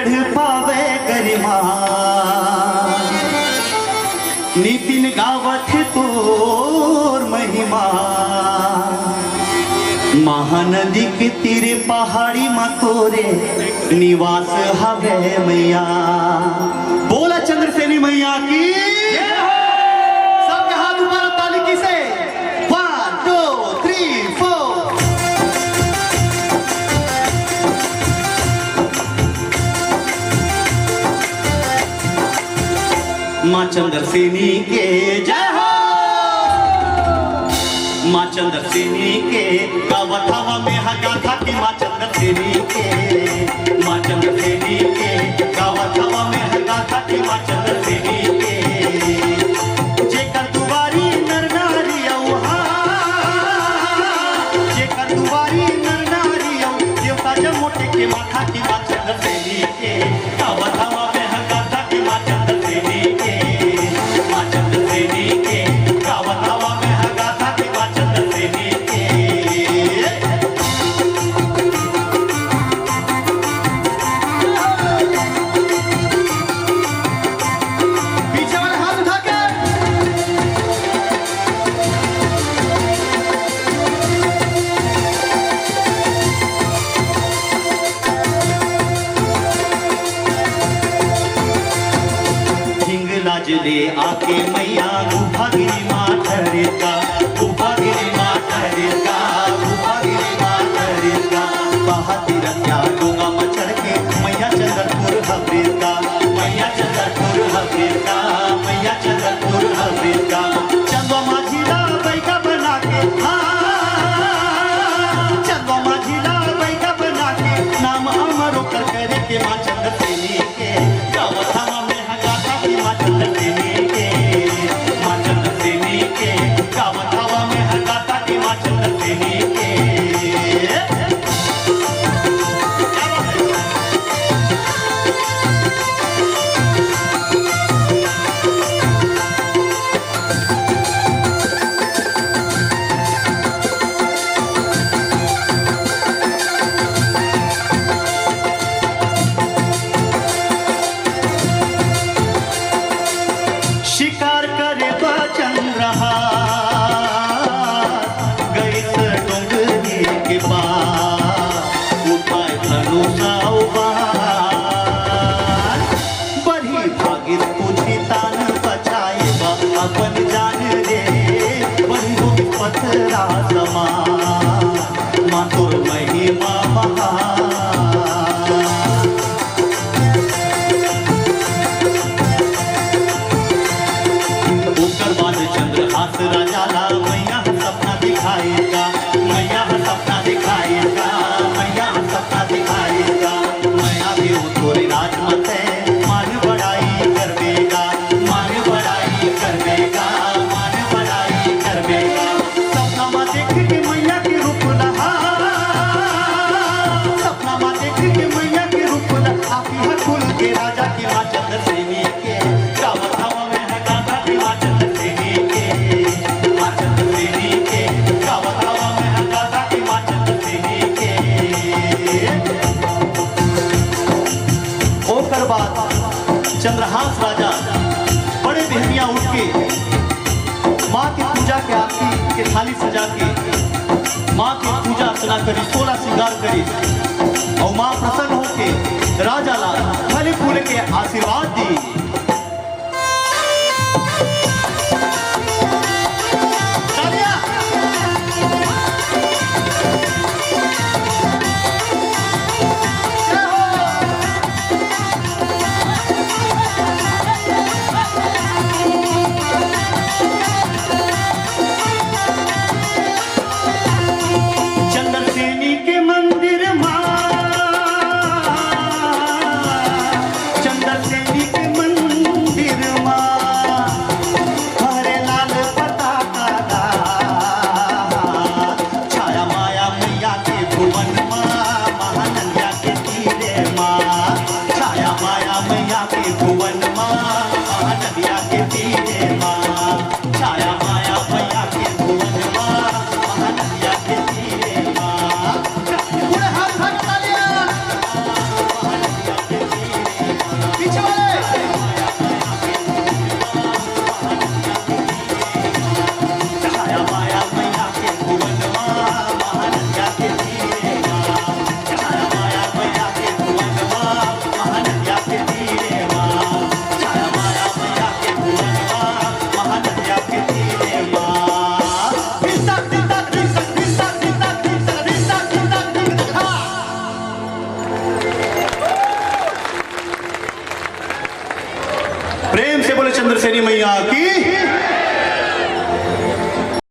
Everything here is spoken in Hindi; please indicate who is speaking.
Speaker 1: चढ़ पावे गरिमा नितिन गावत तोर महिमा महानदी के तीरे पहाड़ी मा तोरे निवास हवे मैया। बोला चंद्रसेनी मैया की सबके हाथ ऊपर ताली की से 1 2 3 4। माँ चंद्रसेनी के जय हो। माँ चंद्रसेनी के गावत हवा में गाथा की माँ चंद्रसेनी के। माँ चंद्रसेनी के गावत हवा में गाथा की माँ चंद्रसेनी के। जेकर दुआरी नर नारी जेकर दुआरी नर नारी देवता जमोटे के माथा की माँ चंद्रसेनी के। गावत हवा में गाथा की माँ चंद्रसेनी के। माँ चंद्रसेनी के गावत हवा में गाथा की माँ चंद्रसेनी के। पीछे वाले हाथ उठा के हिंगलाज ले आके मैया गुफागिरी माँ ठहरे का। गुफागिरी माँ ठहरे का। गुफागिरी माँ ठहरे का। बहातिर क्या डोंगा मचड़ के मैया चंद्रपुर हबीर का। मैया चंद्रपुर हबीर का। मैया चंद्रपुर हबीर का। चंदवा माझीला बैगा बना के चंदवा माझीला बैगा बना के नाम अमर कर करे के माँ चंद्रसेनी के। गावत हवा में गाथा की माँ चंद्रसेनी के। माँ चंद्रसेनी के गावत हवा में गाथा की माँ चंद्रसेनी के। शिकार करे चंद्रहार गईस डोंगरी के पार उठाए धनुषा उबार। बड़ी भागित पूछी तान बचाए अपन जान रे। बड़ी होगी पथरा समान माँ तोर महिमा महान। चंद्रहास राजाला मैया सपना दिखाएगा। मैया सपना दिखाएगा। मैया सपना दिखाएगा। मैया भी हो तोरे राजमत है मान बड़ाई करवेगा। मान बड़ाई करवेगा। मान बड़ाई करवेगा। सपना माँ देख के मैया के रूप लहा। सपना माँ देख के मैया के रूप लहा। कुल के राजा की माँ चंद्रसेनी के। गावत हवा में गाथा की माँ चंद्रसेनी के। माँ चंद्रसेनी के गावत हवा में गाथा की माँ चंद्रसेनी के। ओकर बाद चंद्रहास राजा बड़े देहनिया उठ के माँ के पूजा के आरती के थाली सजा के माँ के पूजा अर्चना करी 16 श्रृंगार करी और माँ प्रसन्न होके राजा ला फल फूल के आशीर्वाद दी।